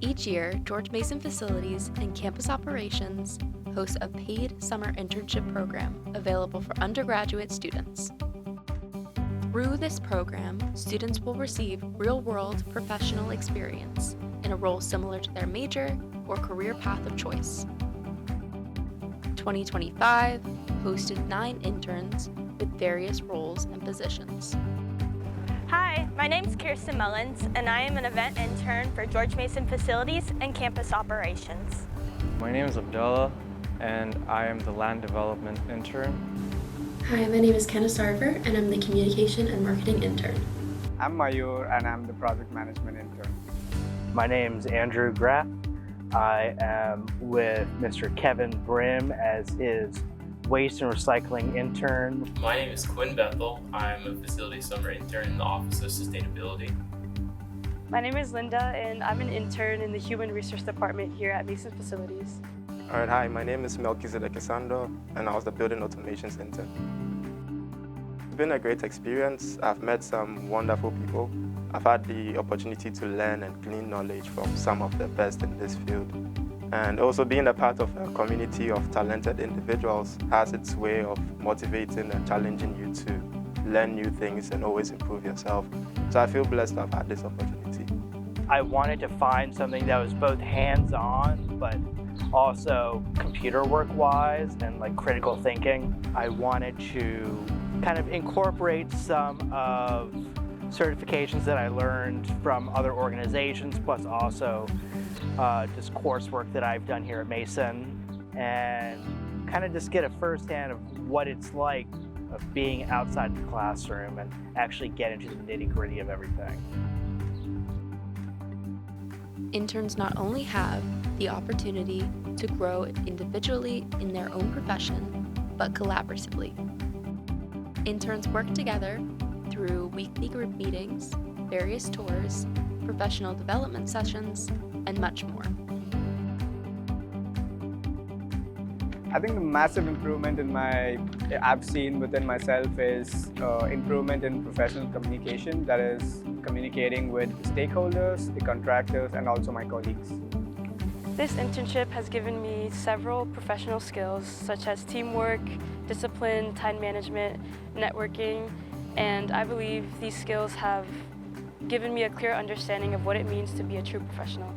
Each year, George Mason Facilities and Campus Operations hosts a paid summer internship program available for undergraduate students. Through this program, students will receive real-world professional experience in a role similar to their major or career path of choice. 2025 hosted 9 interns with various roles and positions. Hi, my name is Kirsten Mullins, and I am an event intern for George Mason Facilities and Campus Operations. My name is Abdullah, and I am the land development intern. Hi, my name is Kenna Sarver, and I'm the communication and marketing intern. I'm Mayur, and I'm the project management intern. My name is Andrew Graff. I am with Mr. Kevin Brim as his waste and recycling intern. My name is Quinn Bethel. I'm a facility summer intern in the Office of Sustainability. My name is Linda, and I'm an intern in the Human Resource Department here at Mason Facilities. All right, hi, my name is Melchizedek Isando, and I was the Building Automations intern. It's been a great experience. I've met some wonderful people. I've had the opportunity to learn and glean knowledge from some of the best in this field. And also being a part of a community of talented individuals has its way of motivating and challenging you to learn new things and always improve yourself. So I feel blessed to have had this opportunity. I wanted to find something that was both hands-on, but also computer work-wise and like critical thinking. I wanted to kind of incorporate some of certifications that I learned from other organizations, plus also just coursework that I've done here at Mason, and kind of just get a firsthand of what it's like of being outside the classroom and actually get into the nitty-gritty of everything. Interns not only have the opportunity to grow individually in their own profession, but collaboratively. Interns work together through weekly group meetings, various tours, professional development sessions, and much more. I think the massive improvement I've seen within myself is improvement in professional communication, that is communicating with the stakeholders, the contractors, and also my colleagues. This internship has given me several professional skills such as teamwork, discipline, time management, networking, and I believe these skills have given me a clear understanding of what it means to be a true professional.